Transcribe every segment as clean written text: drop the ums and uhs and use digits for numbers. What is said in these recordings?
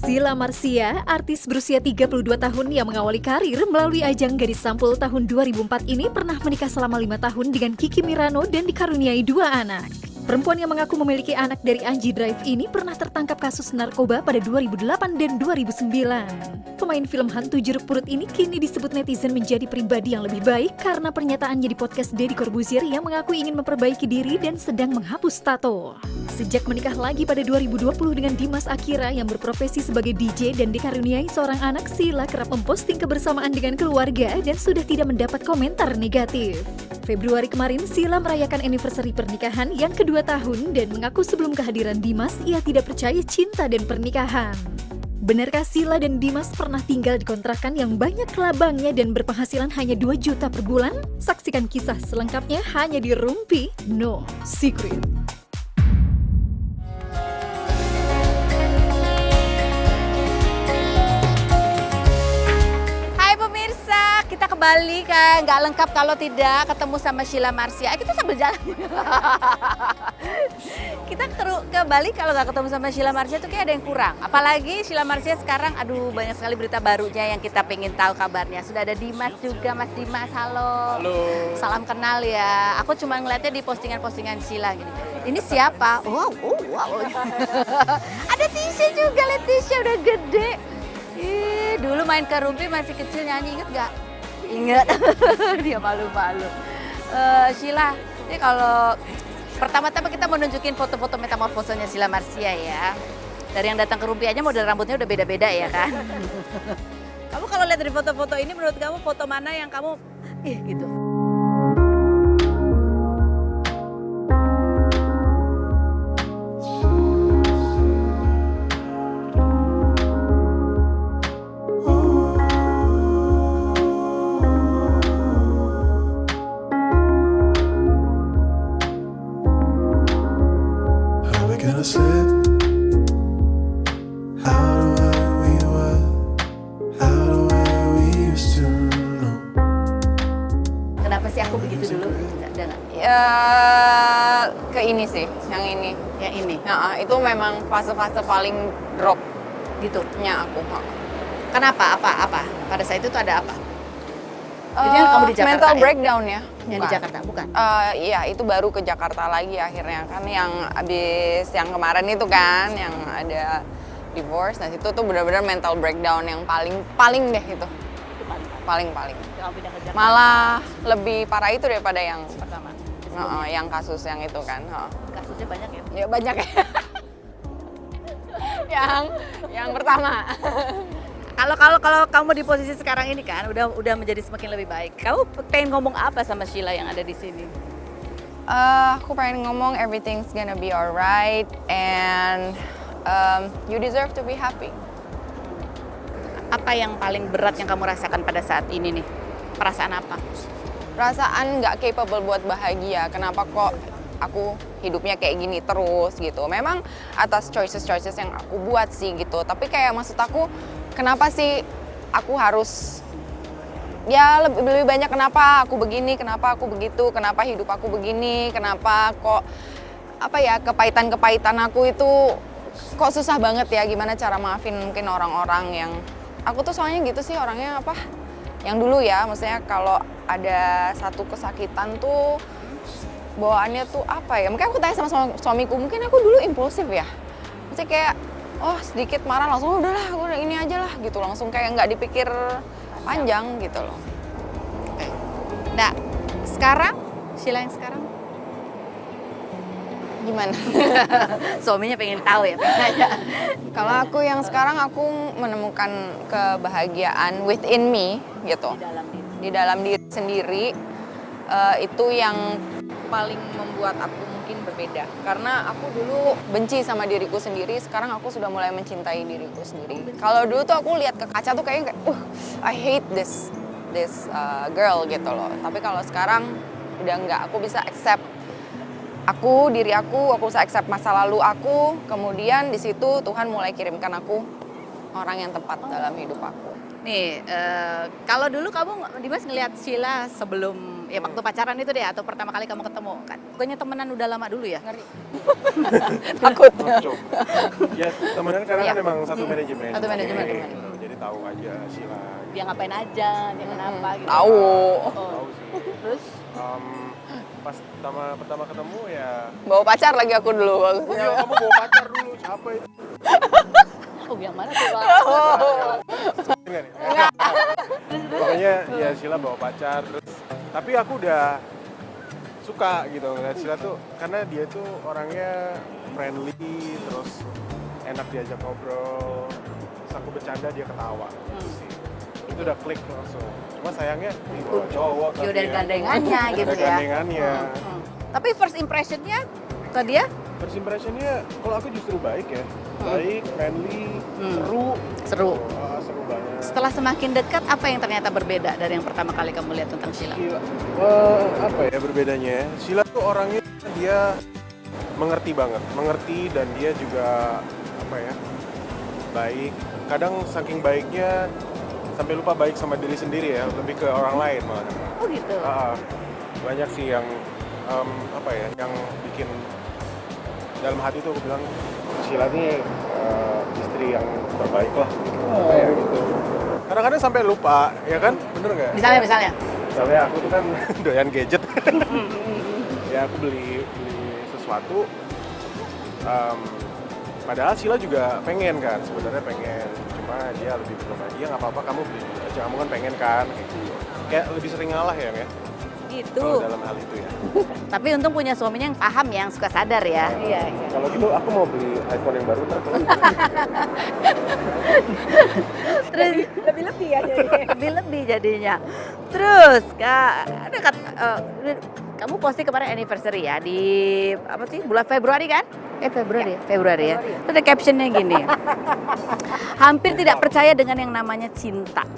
Sheila Marcia, artis berusia 32 tahun yang mengawali karir melalui ajang Gadis Sampul tahun 2004 ini pernah menikah selama 5 tahun dengan Kiki Mirano dan dikaruniai 2 anak. Perempuan yang mengaku memiliki anak dari Anji Drive ini pernah tertangkap kasus narkoba pada 2008 dan 2009. Pemain film hantu jeruk purut ini kini disebut netizen menjadi pribadi yang lebih baik karena pernyataannya di podcast Deddy Corbuzier yang mengaku ingin memperbaiki diri dan sedang menghapus tato. Sejak menikah lagi pada 2020 dengan Dimas Akira yang berprofesi sebagai DJ dan dikaruniai seorang anak, Sheila kerap memposting kebersamaan dengan keluarga dan sudah tidak mendapat komentar negatif. Februari kemarin, Sheila merayakan anniversary pernikahan yang kedua tahun dan mengaku sebelum kehadiran Dimas, ia tidak percaya cinta dan pernikahan. Benarkah Sheila dan Dimas pernah tinggal di kontrakan yang banyak kelabangnya dan berpenghasilan hanya 2 juta per bulan? Saksikan kisah selengkapnya hanya di Rumpi No Secret. Kita ke Bali kan, nggak lengkap kalau tidak ketemu sama Sheila Marcia. Kita sambil jalan. Kita ke Bali kalau nggak ketemu sama Sheila Marcia tuh kayak ada yang kurang. Apalagi Sheila Marcia sekarang, aduh banyak sekali berita barunya yang kita pengen tahu kabarnya. Sudah ada Dimas juga, Mas Dimas, halo. Halo. Salam kenal ya. Aku cuma ngeliatnya di postingan-postingan Sheila gini. Ini siapa? Wow. Ada Tisha juga, lihat Tisha udah gede. Ih, dulu main ke Rumpi masih kecil nyanyi, inget nggak? Ingat, dia malu-malu. Sheila, ini kalau pertama-tama kita mau nunjukin foto-foto metamorfosenya Sheila Marcia ya. Dari yang datang ke Rumpi aja model rambutnya udah beda-beda ya kan. Kamu kalau lihat dari foto-foto ini, menurut kamu foto mana yang kamu, gitu? Kenapa sih aku begitu dulu? Ya, ke ini sih, yang ini. Yang ini? Nah, itu memang fase-fase paling drop Gitu? nya aku. Kenapa? Apa? Pada saat itu tuh ada apa? Jadi kan kamu di Jakarta mental ya? breakdown ya. Yang di Jakarta, bukan? Iya, itu baru ke Jakarta lagi akhirnya. Kan yang abis yang kemarin itu kan, yang ada divorce. Nah, itu tuh benar-benar mental breakdown yang paling deh itu. Paling. Malah lebih parah itu daripada yang Pertama. yang kasus yang itu kan. Kasusnya banyak ya? Ya banyak ya. yang pertama. Kalau kamu di posisi sekarang ini kan udah menjadi semakin lebih baik. Kamu pengen ngomong apa sama Sheila yang ada di sini? Aku pengen ngomong everything's gonna be alright and you deserve to be happy. Apa yang paling berat yang kamu rasakan pada saat ini nih? Perasaan apa? Perasaan nggak capable buat bahagia. Kenapa kok aku hidupnya kayak gini terus gitu. Memang atas choices yang aku buat sih gitu. Tapi kayak maksud aku, kenapa sih aku harus ya lebih banyak kenapa aku begini, kenapa aku begitu, kenapa hidup aku begini, kenapa kok kepahitan aku itu kok susah banget ya, gimana cara maafin mungkin orang-orang yang aku tuh soalnya gitu sih orangnya yang dulu ya, maksudnya kalau ada satu kesakitan tuh bawaannya tuh mungkin aku tanya sama suamiku, mungkin aku dulu impulsif ya, maksudnya kayak sedikit marah langsung udahlah aku ini aja lah gitu, langsung kayak nggak dipikir panjang gitu loh. Oke. Nah, sekarang Sheila yang sekarang Gimana? suaminya pengen tahu ya. Kalau aku yang sekarang aku menemukan kebahagiaan within me gitu, di dalam diri sendiri. Itu yang paling membuat aku mungkin berbeda, karena aku dulu benci sama diriku sendiri, sekarang aku sudah mulai mencintai diriku sendiri. Kalau dulu tuh aku lihat ke kaca tuh kayak I hate this girl gitu loh. Tapi kalau sekarang udah enggak, aku bisa accept diri aku bisa accept masa lalu aku, kemudian di situ Tuhan mulai kirimkan aku orang yang tepat dalam hidup aku. Nih, kalau dulu kamu Dimas ngelihat Sheila sebelum ya waktu pacaran itu deh atau pertama kali kamu ketemu kan? Bukannya temenan udah lama dulu ya? Takutnya. Ya temenan karena Iya. kan emang satu manajemen. Satu manajemen, Oke, teman. gitu. Jadi tahu aja Sheila. Dia ngapain aja, dia kenapa gitu. Tahu. Oh. Tahu sih. Terus Pas pertama ketemu ya. Bawa pacar lagi aku dulu. Oh iya, kamu bawa pacar dulu, siapa itu? oh yang mana tuh Pak? Enggak nih. Pokoknya ya Sheila bawa pacar terus. Tapi aku udah suka gitu ngeliat Sheila tuh karena dia tuh orangnya friendly terus enak diajak ngobrol. Terus aku bercanda dia ketawa. Gitu sih. Itu udah klik langsung. Cuma sayangnya nih bawa cowok Ya udah ya. gandengannya gitu Udah ya. gandengannya. Tapi first impressionnya ke dia First impressionnya kalau aku justru baik ya. Baik, friendly, seru. Wah, seru banget. Setelah semakin dekat, apa yang ternyata berbeda dari yang pertama kali kamu lihat tentang Sheila? Sheila, apa ya berbedanya? Sheila tuh orangnya dia mengerti banget, mengerti dan dia juga apa ya baik. Kadang saking baiknya sampai lupa baik sama diri sendiri ya, lebih ke orang lain malah. Oh gitu. Banyak sih yang apa ya, yang bikin dalam hati tuh aku bilang Sheila nih istri yang terbaik lah, kayak gitu. Kadang-kadang sampai lupa, ya kan? Bener nggak? Misalnya. Misalnya aku tuh kan doyan gadget. Ya aku beli sesuatu. Padahal Sheila juga pengen kan, sebenarnya pengen. Cuma dia lebih bilang dia nggak apa-apa kamu beli aja, kamu kan pengen kan. Kayak lebih sering ngalah ya, ya? Gitu. Kalau dalam hal itu ya. Tapi untung punya suaminya yang paham ya, yang suka sadar ya. Iya. Kalau gitu aku mau beli iPhone yang baru ntar kalau Terus lebih-lebih ya jadinya. Lebih-lebih jadinya. Terus kamu posting kemarin anniversary ya di apa sih bulan Februari kan? Februari ya. Terus ada captionnya gini. Hampir tidak percaya dengan yang namanya cinta.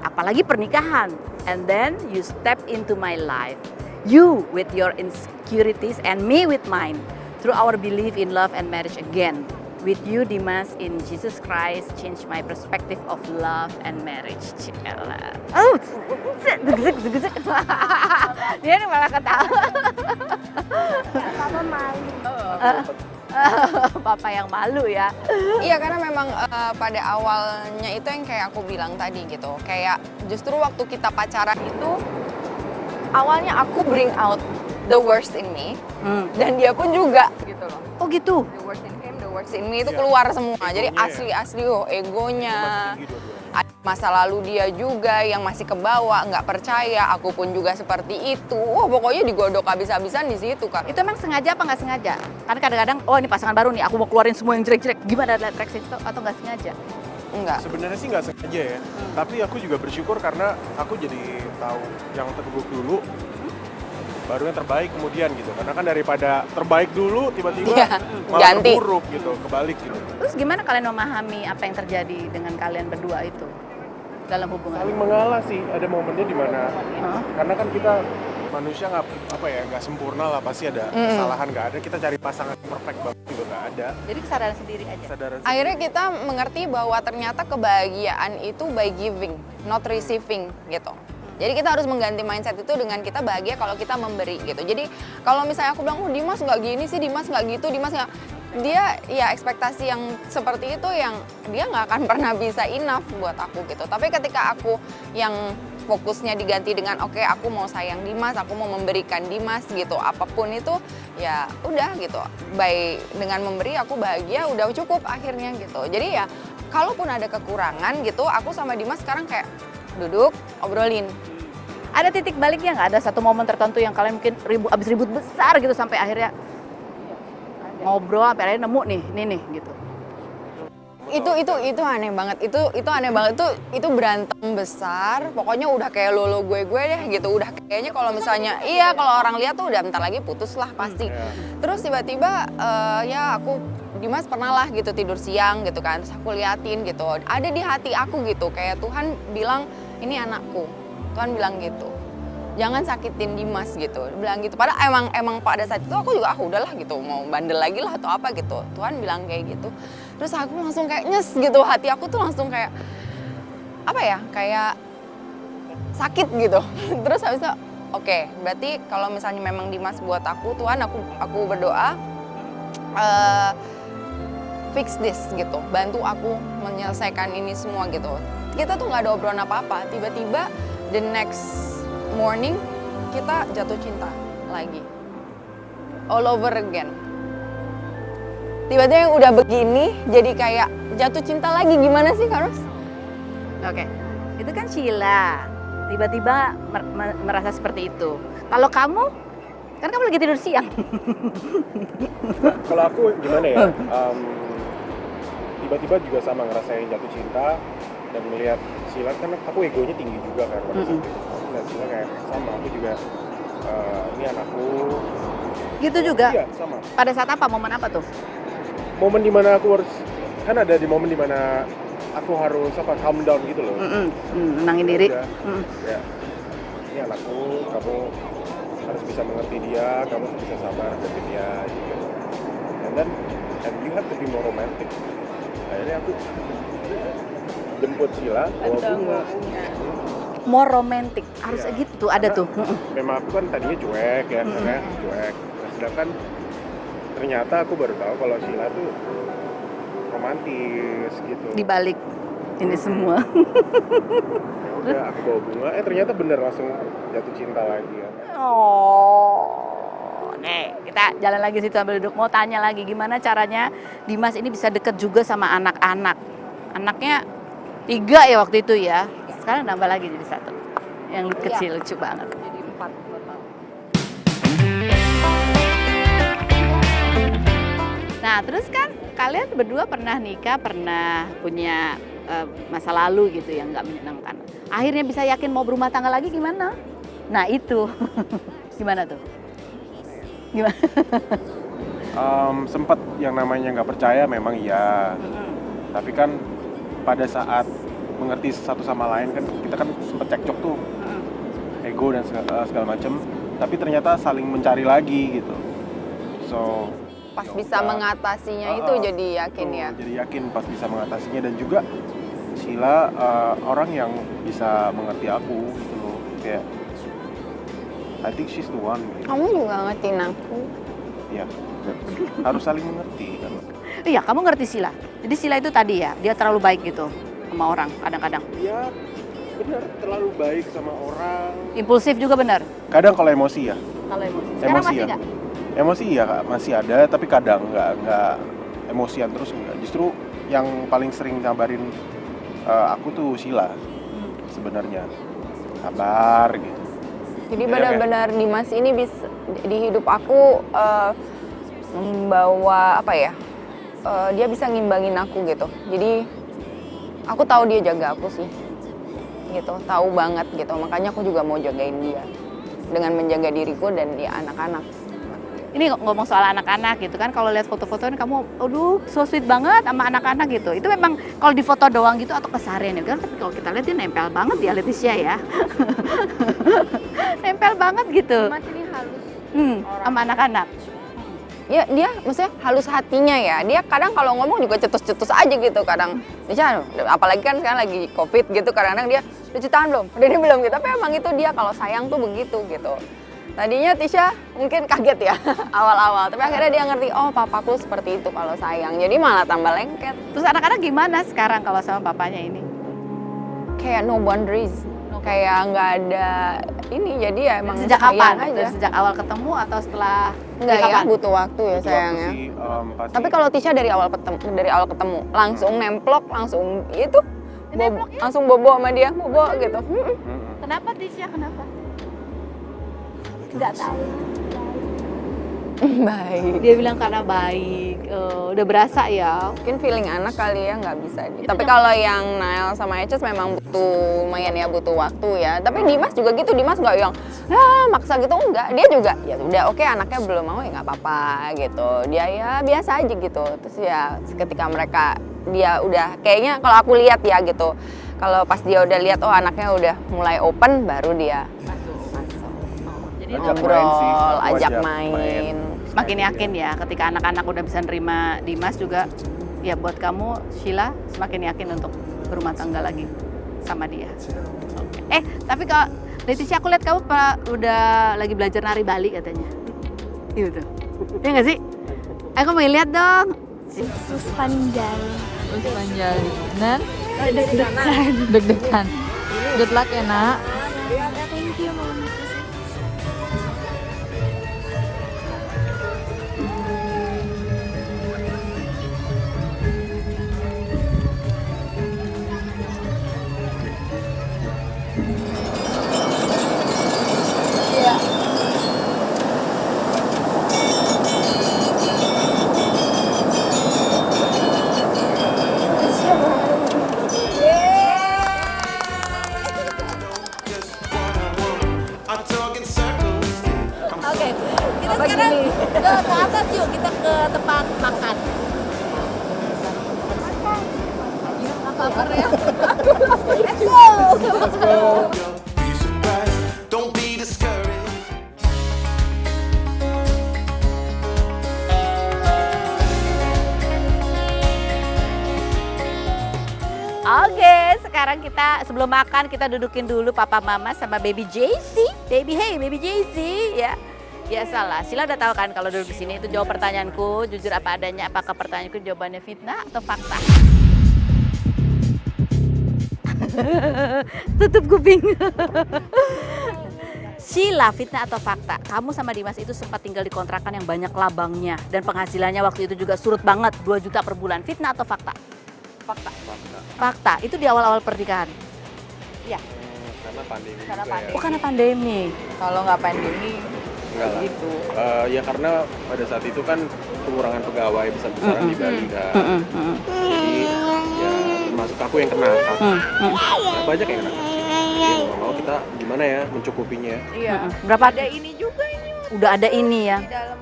Apalagi pernikahan. And then you step into my life. You with your insecurities and me with mine. Through our belief in love and marriage again. With you, Dimas, in Jesus Christ, change my perspective of love and marriage. Cielah. Oh, zek. Dia nih malah ketawa. Papa malu. Papa yang malu ya. Iya karena memang pada awalnya itu yang kayak aku bilang tadi gitu. Kayak justru waktu kita pacaran itu awalnya aku bring out the worst in me dan dia pun juga gitu loh. Oh gitu. The worst in him, the worst in me itu Iya. keluar semua. Jadi Egonya ya. asli-asli egonya. masih tinggi dua-duanya. Ada masa lalu dia juga yang masih kebawa, nggak percaya. Aku pun juga seperti itu. Wah pokoknya digodok habis-habisan di situ Kak. Itu emang sengaja apa nggak sengaja? Karena kadang-kadang, oh ini pasangan baru nih, aku mau keluarin semua yang jelek-jelek. Gimana ada reaksi itu atau nggak sengaja? Enggak. Sebenarnya sih nggak sengaja ya, tapi aku juga bersyukur karena aku jadi tahu yang terburuk dulu, baru yang terbaik kemudian gitu. Karena kan daripada terbaik dulu tiba-tiba Iya, malah ganti. terburuk gitu, kebalik gitu. Terus gimana kalian memahami apa yang terjadi dengan kalian berdua itu dalam hubungan? Saling mengalah sih, ada momennya di mana, Hah? karena kan kita manusia nggak sempurna lah, pasti ada kesalahan, nggak ada. Kita cari pasangan perfect banget juga nggak ada. Jadi kesadaran sendiri aja. Kesadaran Akhirnya kita mengerti bahwa ternyata kebahagiaan itu by giving, not receiving gitu. Jadi kita harus mengganti mindset itu dengan kita bahagia kalau kita memberi gitu. Jadi kalau misalnya aku bilang, oh Dimas nggak gini sih, Dimas nggak gitu, Dimas nggak, dia ya ekspektasi yang seperti itu yang dia nggak akan pernah bisa enough buat aku gitu. Tapi ketika aku yang fokusnya diganti dengan oke, aku mau sayang Dimas, aku mau memberikan Dimas gitu, apapun itu ya udah gitu. Dengan memberi aku bahagia udah cukup akhirnya gitu. Jadi ya kalaupun ada kekurangan gitu, aku sama Dimas sekarang kayak duduk obrolin. Ada titik baliknya nggak? Ada satu momen tertentu yang kalian mungkin abis ribut besar gitu sampai akhirnya ngobrol sampai akhirnya nemu nih gitu. Itu aneh banget. Itu aneh banget. Itu berantem besar. Pokoknya udah kayak lolo gue deh gitu. Udah kayaknya kalau misalnya iya kalau orang lihat tuh udah bentar lagi putus lah pasti. Terus tiba-tiba ya aku Dimas pernah lah gitu tidur siang gitu kan. Terus aku liatin gitu. Ada di hati aku gitu kayak Tuhan bilang ini anakku. Tuhan bilang gitu. Jangan sakitin Dimas gitu. Bilang gitu. Padahal emang pada saat itu aku juga udahlah gitu mau bandel lagi lah atau apa gitu. Tuhan bilang kayak gitu. Terus aku langsung kayak nyes gitu, hati aku tuh langsung kayak apa ya, kayak sakit gitu. Terus habis itu oke, berarti kalau misalnya memang Dimas buat aku, Tuhan aku berdoa fix this gitu, bantu aku menyelesaikan ini semua gitu. Kita tuh nggak ada obrolan apa-apa, tiba-tiba the next morning kita jatuh cinta lagi, all over again. Tiba-tiba yang udah begini jadi kayak jatuh cinta lagi, gimana sih Kak Ros? Oke, itu kan Sheila. Tiba-tiba merasa seperti itu. Kalau kamu, kan kamu lagi tidur siang. Kalau aku gimana ya? Tiba-tiba juga sama ngerasain jatuh cinta dan melihat Sheila, kan aku egonya tinggi juga kan pada saat itu. Dan Sheila kayak sama, aku juga ini anakku. Gitu juga? Iya, sama. Pada saat apa? Momen apa tuh? Momen dimana aku harus, kan ada di momen dimana aku harus calm down gitu loh. Menangin diri. Udah, ya, ini anakku, kamu harus bisa mengerti dia, kamu harus bisa sabar hadapin dia gitu. And you have to be more romantic. Akhirnya aku jemput Sheila bawa bunga. More romantic, harus Iya. gitu, ada tuh. Memang aku kan tadinya cuek ya, karena cuek. Nah, sedangkan ternyata aku baru tahu kalau Sheila tuh romantis gitu. Di balik ini semua. Ya udah, aku bawa bunga, ternyata bener langsung jatuh cinta lagi ya. Oh, nih kita jalan lagi situ sambil duduk. Mau tanya lagi gimana caranya Dimas ini bisa deket juga sama anak-anak. Anaknya 3 ya waktu itu ya. Sekarang nambah lagi jadi 1. Yang kecil lucu banget. Jadi 4 total. Nah terus kan kalian berdua pernah nikah, pernah punya masa lalu gitu yang nggak menyenangkan. Akhirnya bisa yakin mau berumah tangga lagi gimana? Nah itu gimana tuh? Gimana? Sempet yang namanya nggak percaya memang iya. Tapi kan pada saat mengerti satu sama lain kan kita kan sempet cekcok tuh, ego dan segala macem. Tapi ternyata saling mencari lagi gitu. So Pas ya bisa udah. mengatasinya itu jadi yakin Betul, ya. Jadi yakin pas bisa mengatasinya, dan juga Sheila orang yang bisa mengerti aku gitu loh. Kayak I think she's the one gitu. Kamu juga ngertiin aku. Ya, harus saling mengerti kan. Iya, kamu ngerti Sheila. Jadi Sheila itu tadi ya, dia terlalu baik gitu sama orang kadang-kadang. Ya benar, terlalu baik sama orang. Impulsif juga benar. Kadang kalau emosi ya. Kalau emosi. Sekarang Emosi masih ya. nggak? Emosi ya Kak, masih ada, tapi kadang nggak emosian terus enggak. Justru yang paling sering ngabarin aku tuh Sheila sebenarnya. Sabar gitu. Jadi Ya, benar-benar Dimas ini bisa di hidup aku membawa apa ya? Dia bisa ngimbangin aku gitu. Jadi aku tahu dia jaga aku sih. Gitu, tahu banget gitu. Makanya aku juga mau jagain dia dengan menjaga diriku dan dia anak-anak. Ini ngomong soal anak-anak gitu kan, kalau lihat foto-foto kan kamu, aduh so sweet banget sama anak-anak gitu. Itu memang kalau di foto doang gitu atau keseharian ya kan, kalau kita lihat dia nempel banget ya Leticia ya. Nempel banget gitu. Mas ini halus. Sama anak-anak. Ya dia maksudnya halus hatinya ya. Dia kadang kalau ngomong juga cetus-cetus aja gitu. Kadang Tisha, apalagi kan sekarang lagi Covid gitu, kadang-kadang dia udah cuci tangan belum? Udah ini belum gitu. Tapi emang itu dia kalau sayang tuh begitu gitu. Tadinya Tisha mungkin kaget ya awal-awal, tapi akhirnya dia ngerti, oh papaku seperti itu kalau sayang. Jadi malah tambah lengket. Terus anak-anak gimana sekarang kalau sama papanya ini? Kayak no boundaries. Kayak nggak ada ini, jadi ya emang Sejak sayang kapan? aja. Dari sejak awal ketemu atau setelah? Enggak dari ya, kapan? butuh waktu ya Butuh waktu sayangnya. sih, pasti. Tapi kalau Tisha dari awal ketemu langsung nemplok, langsung itu langsung bobo sama dia, bobo gitu. Kenapa Tisha? Kenapa? Nggak tahu. Baik. Dia bilang karena baik, udah berasa ya. Mungkin feeling anak kali ya, nggak bisa. Tapi kalau yang Nael sama Eces memang butuh lumayan ya, butuh waktu ya. Tapi Dimas juga gitu, Dimas nggak yang maksa gitu, enggak. Dia juga ya udah oke, anaknya belum mau ya nggak apa-apa gitu. Dia ya biasa aja gitu. Terus ya ketika mereka dia udah kayaknya kalau aku lihat ya gitu. Kalau pas dia udah lihat oh anaknya udah mulai open, baru dia masuk. Jadi Ajak Ngobrol, main sih, aku ajak main. semakin yakin ya ketika anak-anak udah bisa nerima Dimas juga, ya buat kamu Sheila semakin yakin untuk berumah tangga lagi. sama dia. Oke. Tapi kalau Leticia, aku lihat kamu udah lagi belajar nari Bali katanya. Iya tuh. Iya nggak sih? Aku mau lihat dong. Terus panjang. Terus panjang. Dan Deg-degan. deg-degan. Good luck ya nak. Thank you, Mom. I'm talking circles. Oke, kita sekarang ke atas yuk, kita ke tempat makan. Apa ya? Let's go. Be surprised, don't be discouraged. Oke, sekarang kita sebelum makan kita dudukin dulu papa mama sama baby JC. Baby JC ya. Biasalah, Sheila udah tahu kan kalau duduk di sini itu jawab pertanyaanku jujur apa adanya. Apakah pertanyaanku jawabannya fitnah atau fakta? Tutup kuping. Sheila, fitnah atau fakta? Kamu sama Dimas itu sempat tinggal di kontrakan yang banyak labangnya dan penghasilannya waktu itu juga surut banget, 2 juta per bulan. Fitnah atau fakta? Fakta. Fakta. Itu di awal-awal pernikahan. Iya. Karena pandemi Karena juga pandemi. ya. Oh, karena pandemi. Kalau nggak pandemi, Enggak lah. gitu. Ya karena pada saat itu kan pengurangan pegawai besar-besaran di Bali kan. Jadi ya termasuk aku yang kena. Nah, banyak yang kena. Jadi mau kita gimana ya mencukupinya. Iya. Berapa? Ada ini juga ini Udah ada ini ya. di dalam.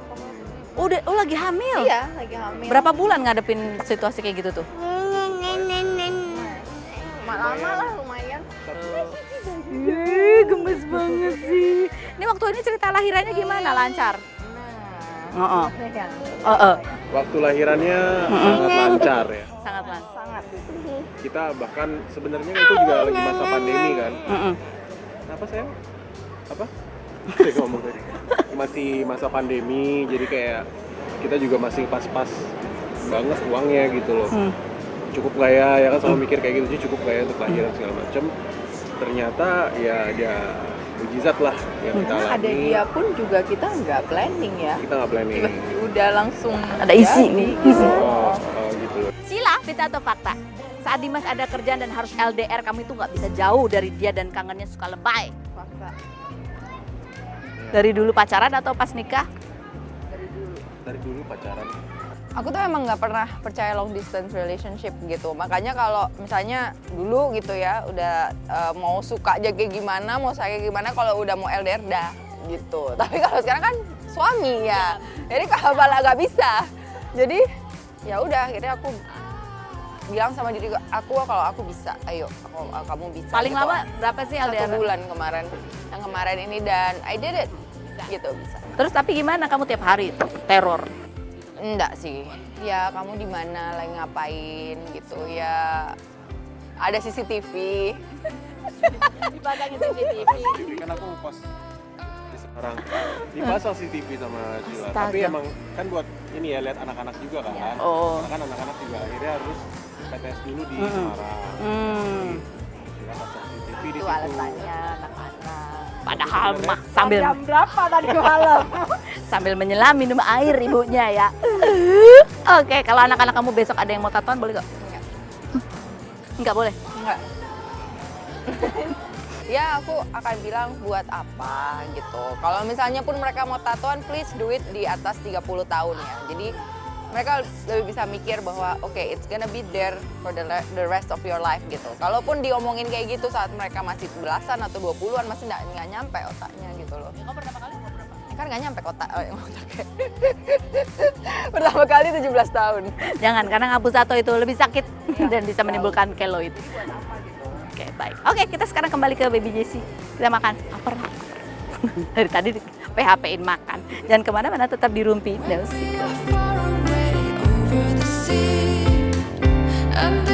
Oh, lagi hamil. Iya, lagi hamil. Berapa bulan ngadepin situasi kayak gitu tuh? Lama lah, lumayan. Gemes banget sih. Ini waktu ini cerita lahirannya gimana? Lancar? Nah, Waktu lahirannya sangat lancar ya. Sangat lancar. sangat. Kita bahkan sebenarnya itu juga lagi masa pandemi kan. Apa sayang? Apa? Saya ngomong tadi. Masih masa pandemi, jadi kayak kita juga masih pas-pas banget uangnya gitu loh. Cukup nggak ya kan selalu mikir kayak gitu, jadi cukup nggak ya untuk lahiran segala macem. Ternyata ya dia mujizat lah yang kita alami. Ada dia pun juga kita nggak planning ya. Kita nggak planning. Udah langsung Ada isi jadi. nih. Oh, gitu loh. Sheila, fitnah atau fakta? Saat Dimas ada kerjaan dan harus LDR, kamu itu nggak bisa jauh dari dia dan kangennya suka lebay. Fakta. Dari dulu pacaran atau pas nikah? Dari dulu pacaran. Aku tuh emang nggak pernah percaya long distance relationship gitu. Makanya kalau misalnya dulu gitu ya, udah mau suka aja kayak gimana, mau sayang kayak gimana, kalau udah mau LDR dah gitu. Tapi kalau sekarang kan suami ya, jadi kalau malah nggak bisa. Jadi ya udah, akhirnya aku bilang sama diri aku kalau aku bisa, ayo kamu bisa. Paling gitu. lama berapa sih 1 LDR? bulan kemarin, yang kemarin ini, dan I did it gitu, bisa. Terus tapi gimana kamu tiap hari teror? Enggak sih, ya kamu di mana, lagi ngapain gitu ya. Ada CCTV. Dipasangin CCTV. CCTV kan aku pas sekarang dipasang CCTV sama Sheila. Astaga. Tapi emang kan buat ini ya lihat anak-anak juga kan. Oh. Karena kan anak-anak juga akhirnya harus PTS dulu di Semarang. Sheila pasang CCTV di Itu situ. alasannya anak-anak. Padahal mah sambil Jam berapa tadi malam? sambil menyelam minum air ibunya ya. Oke, kalau anak-anak kamu besok ada yang mau tatoan boleh gak? Enggak. Enggak boleh? Enggak. Ya aku akan bilang buat apa gitu. Kalau misalnya pun mereka mau tatoan, please do it di atas 30 tahun ya. Jadi mereka lebih bisa mikir bahwa oke, it's gonna be there for the rest of your life gitu. Kalaupun diomongin kayak gitu saat mereka masih belasan atau 20-an, masih nggak nyampe otaknya gitu loh. Kamu pertama kali mau berapa? Kan nggak nyampe otaknya. Pertama kali 17 tahun. Jangan, karena ngapus tato itu lebih sakit dan bisa menimbulkan keloid. Oke, baik. Oke, kita sekarang kembali ke Baby Jessie. Kita makan. Lapar. Dari tadi PHP-in makan. Jangan kemana-mana, tetap di Rumpi. Far away over the sea, and